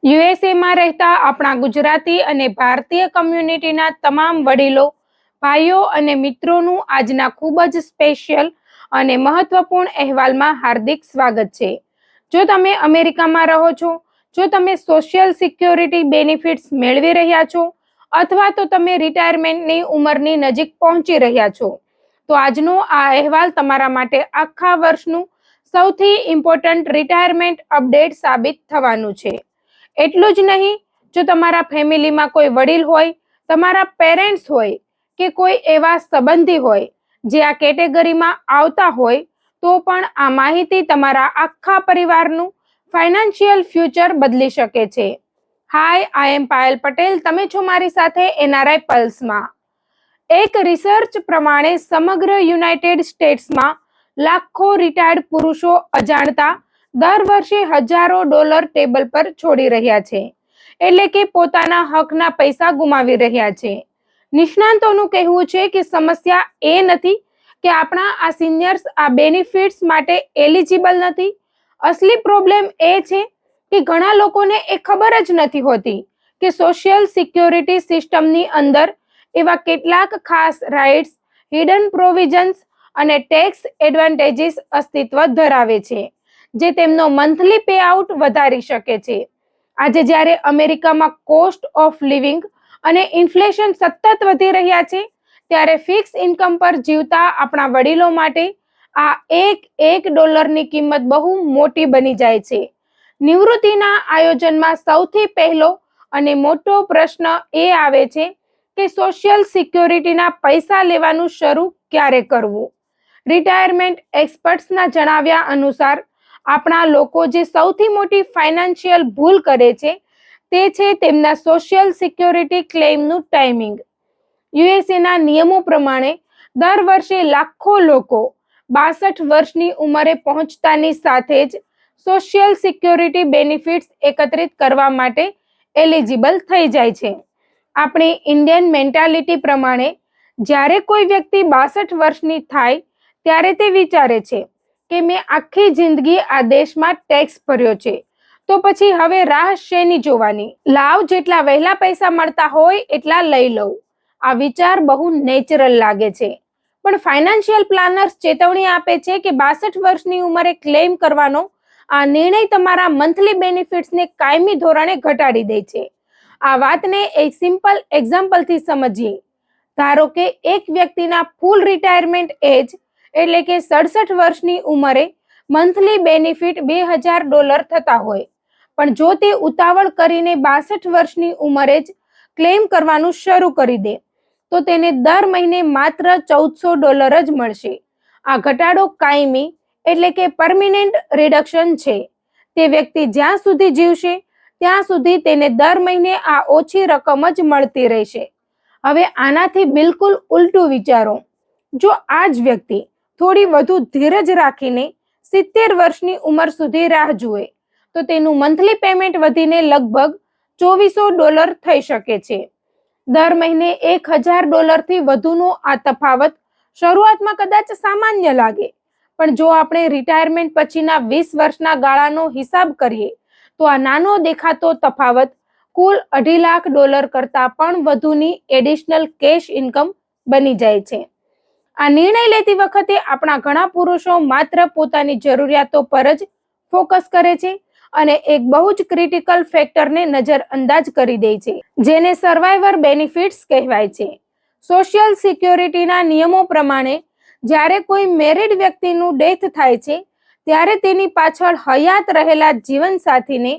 યુએસએમાં રહેતા આપણા ગુજરાતી અને ભારતીય કમ્યુનિટીના તમામ વડીલો, ભાઈઓ અને મિત્રોનું આજના ખૂબ જ સ્પેશિયલ અને મહત્વપૂર્ણ અહેવાલમાં હાર્દિક સ્વાગત છે. જો તમે અમેરિકામાં રહો છો, જો તમે સોશિયલ સિક્યોરિટી બેનિફિટ્સ મેળવી રહ્યા છો અથવા તો તમે રિટાયરમેન્ટની ઉંમરની નજીક પહોંચી રહ્યા છો, તો આજનો આ અહેવાલ તમારા માટે આખા વર્ષનું સૌથી ઇમ્પોર્ટન્ટ રિટાયરમેન્ટ અપડેટ સાબિત થવાનું છે. એટલું જ નહીં, જો તમારા ફેમિલીમાં કોઈ વડીલ હોય, તમારા પેરેન્ટ્સ હોય કે કોઈ એવા સંબંધી હોય જે આ કેટેગરીમાં આવતા હોય, તો પણ આ માહિતી તમારા આખા પરિવારનું ફાઇનાન્શિયલ ફ્યુચર બદલી શકે છે. હાય, આઈ એમ પાયલ પટેલ. તમે છો મારી સાથે એનઆરઆઈ પલ્સમાં. એક રિસર્ચ પ્રમાણે સમગ્ર યુનાઇટેડ સ્ટેટ્સમાં લાખો રિટાયર્ડ પુરુષો અજાણતા દર વર્ષે હજારો ડોલર ટેબલ પર છોડી રહ્યા છે, એટલે કે પોતાના હકના પૈસા ગુમાવી રહ્યા છે. નિષ્ણાંતોનું કહેવું છે કે સમસ્યા એ નથી કે આપણા આ સિનિયર્સ આ બેનિફિટ્સ માટે એલિજિબલ નથી. અસલી પ્રોબ્લેમ એ છે કે ઘણા લોકોને એ ખબર જ નથી હોતી કે સોશિયલ સિક્યોરિટી સિસ્ટમની અંદર એવા કેટલાક ખાસ રાઇટ્સ, હિડન પ્રોવિઝન્સ અને ટેક્સ એડવાન્ટેજીસ અસ્તિત્વ ધરાવે છે, જે તેમનો મંથલી પેઆઉટ વધારી શકે છે. આજે જ્યારે અમેરિકામાં કોસ્ટ ઓફ લિવિંગ અને ઇન્ફ્લેશન સતત વધી રહ્યા છે, ત્યારે ફિક્સ ઇન્કમ પર જીવતા આપણા વડીલો માટે આ એક ડોલરની કિંમત બહુ મોટી બની જાય છે. નિવૃત્તિના આયોજનમાં સૌથી પહેલો અને મોટો પ્રશ્ન એ આવે છે કે સોશિયલ સિક્યોરિટીના પૈસા લેવાનું શરૂ ક્યારે કરવું. રિટાયરમેન્ટ એક્સપર્ટ્સના જણાવ્યા અનુસાર આપણા લોકો જે સૌથી મોટી ફાઇનાન્શિયલ ભૂલ કરે છે, તે છે તેમના સોશિયલ સિક્યોરિટી ક્લેમનું ટાઈમિંગ. યુએસએના નિયમો પ્રમાણે દર વર્ષે લાખો લોકો 62 વર્ષની ઉંમરે પહોંચતાની સાથે જ સોશિયલ સિક્યોરિટી બેનિફિટ્સ એકત્રિત કરવા માટે એલિજિબલ થઈ જાય છે. આપણી ઇન્ડિયન મેન્ટાલિટી પ્રમાણે જ્યારે કોઈ વ્યક્તિ 62 વર્ષની થાય ત્યારે તે વિચારે છે કે મેં આખી જિંદગી આ દેશમાં ટેક્સ ભર્યો છે, તો પછી હવે રાહ શેની જોવાની? લાવ, જેટલા વહેલા પૈસા મળતા હોય એટલા લઈ લઉં. આ વિચાર બહુ નેચરલ લાગે છે, પણ ફાઇનાન્શિયલ પ્લાનર્સ ચેતવણી આપે છે કે 62 વર્ષની ઉંમરે ક્લેમ કરવાનો આ નિર્ણય તમારા મંથલી બેનિફિટ્સને કાયમી ધોરણે ઘટાડી દે છે. આ વાતને એક સિમ્પલ એક્ઝામ્પલથી સમજીએ. ધારો કે એક વ્યક્તિના ફૂલ રિટાયરમેન્ટ એજ એટલે કે 67 વર્ષની ઉંમરે મંથલી બેનિફિટ $2000 થતા હોય, પણ જો તે ઉતાવળ કરીને 62 વર્ષની ઉંમરે જ ક્લેમ કરવાનું શરૂ કરી દે, તો તેને દર મહિને માત્ર $1400 જ મળશે. આ ઘટાડો કાયમી એટલે કે પરમિનન્ટ રિડક્શન છે. તે વ્યક્તિ જ્યાં સુધી જીવશે ત્યાં સુધી તેને દર મહિને આ ઓછી રકમ જ મળતી રહેશે. હવે આનાથી બિલકુલ ઉલટું વિચારો. જો આ જ વ્યક્તિ થોડી વધુ ધીરજ રાખીને 70 વર્ષની ઉંમર સુધી રાહ જુએ, તો તેનું મંથલી પેમેન્ટ વધીને લગભગ $2400 થઈ શકે છે. દર મહિને $1000 થી વધુનો આ તફાવત શરૂઆતમાં કદાચ સામાન્ય લાગે, પણ જો આપણે રિટાયરમેન્ટ પછીના 20 વર્ષના ગાળાનો હિસાબ કરીએ, તો આ નાનો દેખાતો તફાવત કુલ $2.5 લાખ કરતાં પણ વધુની એડિશનલ કેશ ઇન્કમ બની જાય છે. આ નિર્ણય લેતી વખતે આપણા ઘણા પુરુષો માત્ર પોતાની જરૂરિયાતો પર જ ફોકસ કરે છે અને એક બહુ જ ક્રિટિકલ ફેક્ટરને નજરઅંદાજ કરી દે છે, જેને સર્વાઈવર બેનિફિટ્સ કહેવાય છે. સોશિયલ સિક્યોરિટીના નિયમો પ્રમાણે જ્યારે કોઈ મેરિડ વ્યક્તિનું ડેથ થાય છે, ત્યારે તેની પાછળ હયાત રહેલા જીવનસાથીને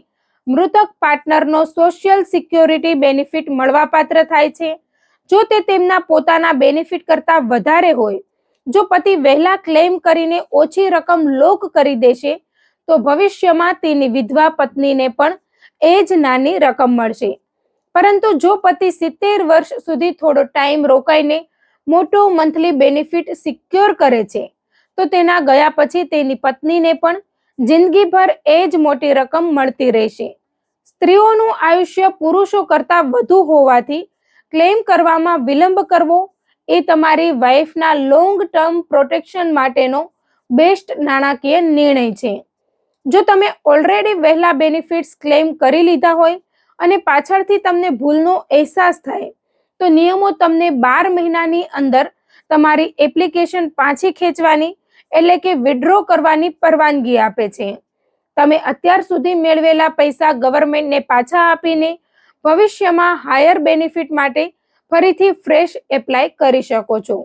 મૃતક પાર્ટનરનો સોશિયલ સિક્યોરિટી બેનિફિટ મળવાપાત્ર થાય છે. જો તે તેમના પોતાના બેનિફિટ કરતાં વધારે હોય, જો પતિ વહેલા ક્લેમ કરીને ઓછી રકમ લોક કરી દેશે, તો ભવિષ્યમાં તેની વિધવા પત્નીને પણ એ જ નાની રકમ મળશે. પરંતુ જો પતિ 70 વર્ષ સુધી થોડો ટાઈમ રોકાઈને મોટો મંથલી બેનિફિટ સિક્યોર કરે છે, તો તેના ગયા પછી તેની પત્નીને પણ જિંદગીભર એ જ મોટી રકમ મળતી રહેશે. સ્ત્રીઓનું આયુષ્ય પુરુષો કરતાં વધુ હોવાથી ક્લેમ કરવામાં વિલંબ કરવો એ તમારી વાઈફના લોંગ ટર્મ પ્રોટેક્શન માટેનો બેસ્ટ નાણાકીય નિર્ણય છે. જો તમે ઓલરેડી વહેલા બેનિફિટ્સ ક્લેમ કરી લીધા હોય અને પાછળથી તમને ભૂલનો અહેસાસ થાય તો નિયમો તમને 12 મહિનાની અંદર તમારી એપ્લિકેશન પાછી ખેંચવાની એટલે કે વિડ્રો કરવાની પરવાનગી આપે છે. તમે અત્યાર સુધી મેળવેલા પૈસા ગવર્મેન્ટને પાછા આપીને ભવિષ્યમાં હાયર બેનિફિટ માટે ફરીથી ફ્રેશ એપ્લાય કરી શકો છો.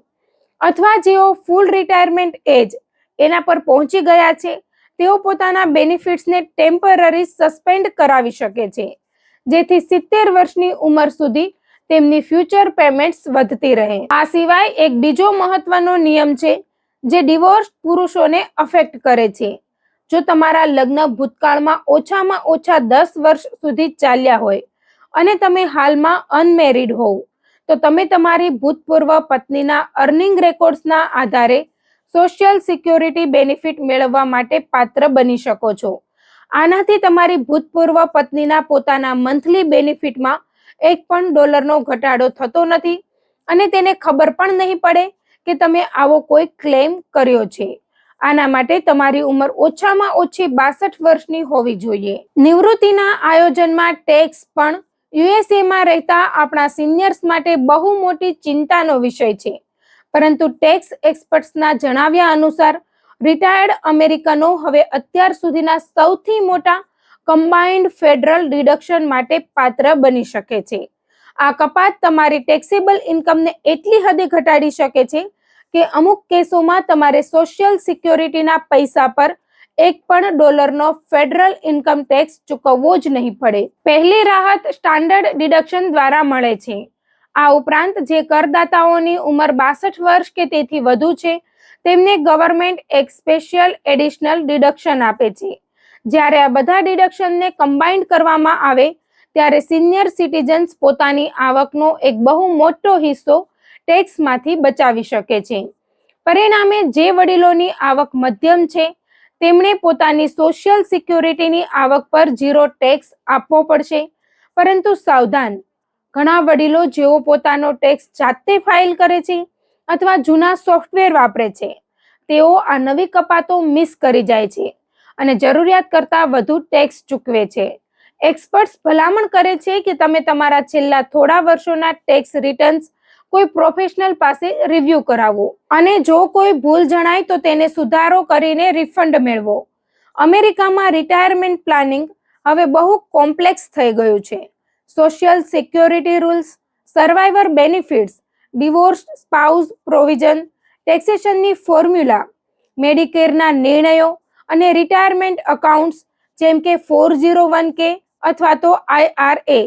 અથવા જેઓ ફૂલ રિટાયરમેન્ટ એજ એના પર પહોંચી ગયા છે તેઓ પોતાના બેનિફિટ્સને ટેમ્પરરી સસ્પેન્ડ કરાવી શકે છે, જેથી 70 વર્ષની ઉંમર સુધી તેમની ફ્યુચર પેમેન્ટ્સ વધતી રહે. આ સિવાય એક બીજો મહત્વનો નિયમ છે જે ડિવોર્સ પુરુષોને અફેક્ટ કરે છે. જો તમારા લગ્ન ભૂતકાળમાં ઓછામાં ઓછા 10 વર્ષ સુધી ચાલ્યા હોય અને તમે હાલમાં અનમેરિડ હોવ તો તમે તમારી ભૂતપૂર્વ પત્નીના અર્નિંગ રેકોર્ડ્સના આધારે સોશિયલ સિક્યોરિટી બેનિફિટ મેળવવા માટે પાત્ર બની શકો છો. આનાથી તમારી ભૂતપૂર્વ પત્નીના પોતાના મંથલી બેનિફિટમાં $1 ઘટાડો થતો નથી અને તેને ખબર પણ નહીં પડે કે તમે આવો કોઈ ક્લેમ કર્યો છે. આના માટે તમારી ઉંમર ઓછામાં ઓછી 62 વર્ષની હોવી જોઈએ. નિવૃત્તિના આયોજનમાં ટેક્સ પણ યુએસએમાં રહેતા આપણા સિનિયર્સ માટે બહુ મોટી ચિંતાનો વિષય છે, પરંતુ ટેક્સ એક્સપર્ટ્સના જણાવ્યા અનુસાર રિટાયર્ડ અમેરિકનો હવે અત્યાર સુધીના સૌથી મોટા કમ્બાઇન્ડ ફેડરલ ડિડક્શન માટે પાત્ર બની શકે છે. આ કપાત તમારી ટેક્સેબલ ઇન્કમને એટલી હદે ઘટાડી શકે છે કે અમુક કેસોમાં તમારે સોશિયલ સિક્યોરિટીના પૈસા પર $1 ફેડરલ ઇન્કમ ટેક્સ ચૂકવવો જ નહીં પડે. પહેલી રાહત સ્ટાન્ડર્ડ ડિડક્શન દ્વારા મળે છે. આ ઉપરાંત જે કરદાતાઓની ઉંમર 62 વર્ષ કે તેથી વધુ છે તેમને ગવર્મેન્ટ એક સ્પેશિયલ એડિશનલ ડિડક્શન આપે છે. જ્યારે આ બધા ડિડક્શનને કમ્બાઇન્ડ કરવામાં આવે ત્યારે સિનિયર સિટીઝન્સ પોતાની આવકનો એક બહુ મોટો હિસ્સો ટેક્સમાંથી બચાવી શકે છે. પરિણામે જે વડીલોની આવક મધ્યમ છે તેમણે પોતાની સોશિયલ સિક્યોરિટીની આવક પર 0 ટેક્સ આપવો પડશે. પરંતુ સાવધાન, ઘણા વડીલો જેઓ પોતાનો ટેક્સ જાતે ફાઇલ કરે છે અથવા જૂના સોફ્ટવેર વાપરે છે તેઓ આ નવી કપાતો મિસ કરી જાય છે અને જરૂરિયાત કરતાં વધુ ટેક્સ ચૂકવે છે. એક્સપર્ટ્સ ભલામણ કરે છે કે તમે તમારા છેલ્લા થોડા વર્ષોના ટેક્સ રિટર્ન્સ કોઈ પ્રોફેશનલ પાસે રિવ્યુ કરાવો અને જો કોઈ ભૂલ જણાય તો તેને સુધારો કરીને રિફંડ મેળવો. અમેરિકામાં રિટાયરમેન્ટ પ્લાનિંગ હવે બહુ કોમ્પ્લેક્સ થઈ ગયું છે. Social security rules, survivor benefits, divorce spouse provision, ટેક્સેશનની ફોર્મ્યુલા, મેડિકેરના નિર્ણયો અને રિટાયરમેન્ટ અકાઉન્ટ્સ જેમ કે 401k અથવા તો IRA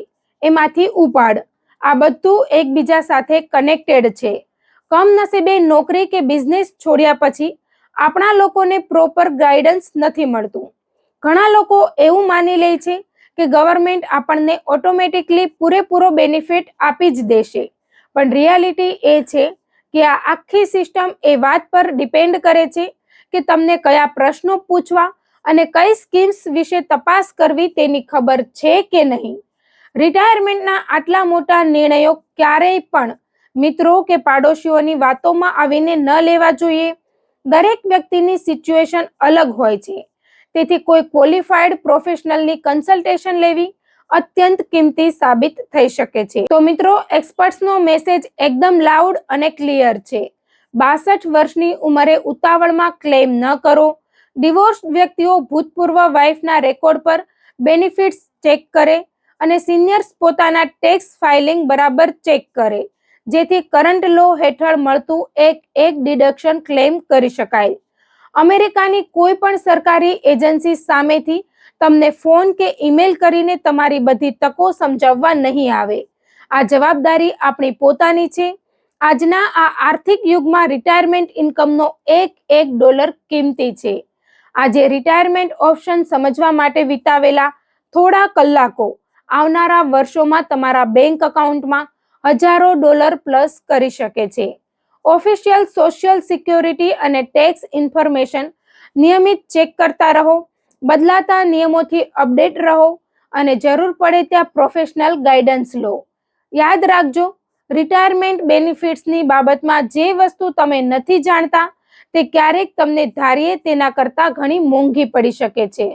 એમાંથી ઉપાડ, આ બધું એકબીજા સાથે કનેક્ટેડ છે. કમનસીબે નોકરી કે બિઝનેસ છોડ્યા પછી આપણા લોકોને પ્રોપર ગાઈડન્સ નથી મળતું. ઘણા લોકો એવું માની લે છે કે ગવર્મેન્ટ આપણને ઓટોમેટિકલી પૂરેપૂરો બેનિફિટ આપી જ દેશે, પણ રિયાલિટી એ છે કે આ આખી સિસ્ટમ એ વાત પર ડિપેન્ડ કરે છે કે તમને કયા પ્રશ્નો પૂછવા અને કઈ સ્કીમ્સ વિશે તપાસ કરવી તેની ખબર છે કે નહીં. રિટાયરમેન્ટના આટલા મોટા નિર્ણયો ક્યારેય પણ મિત્રો કે પાડોશીઓની વાતોમાં આવીને ન લેવા જોઈએ. દરેક વ્યક્તિની સિચ્યુએશન અલગ હોય છે, તેથી કોઈ ક્વોલિફાઈડ પ્રોફેશનલની કન્સલ્ટેશન લેવી અત્યંત કિંમતી સાબિત થઈ શકે છે. તો મિત્રો, એક્સપર્ટ્સનો મેસેજ એકદમ લાઉડ અને ક્લિયર છે. 62 વર્ષની ઉંમરે ઉતાવળમાં ક્લેમ ન કરો. ડિવોર્સ વ્યક્તિઓ ભૂતપૂર્વ વાઇફના રેકોર્ડ પર બેનિફિટ્સ ચેક કરે અને સિનિયર્સ પોતાના ટેક્સ ફાઇલિંગ બરાબર ચેક કરે, જેથી કરંટ લો હેઠળ મળતું એક ડિડક્શન ક્લેમ કરી શકાય. અમેરિકાની કોઈ પણ સરકારી એજન્સી સામેથી તમને ફોન કે ઈમેલ કરીને તમારી બધી તકો સમજાવવા નહીં આવે. આ જવાબદારી આપણી પોતાની છે. આજના આ આર્થિક યુગમાં રિટાયરમેન્ટ ઇન્કમનો એક ડોલર કિંમતી છે. આજે રિટાયરમેન્ટ ઓપ્શન સમજવા માટે વિતાવેલા થોડા કલાકો આવનારા વર્ષોમાં તમારા બેંક એકાઉન્ટમાં હજારો ડોલર પ્લસ કરી શકે છે. ઓફિશિયલ સોશિયલ સિક્યોરિટી અને ટેક્સ ઇન્ફોર્મેશન નિયમિત ચેક કરતા રહો, બદલાતા નિયમોથી અપડેટ રહો અને જરૂર પડે ત્યાં પ્રોફેશનલ ગાઈડન્સ લો. યાદ રાખજો, રિટાયરમેન્ટ બેનિફિટ્સની બાબતમાં જે વસ્તુ તમે નથી જાણતા તે ક્યારેક તમને ધારીએ તેના કરતાં ઘણી મોંઘી પડી શકે છે.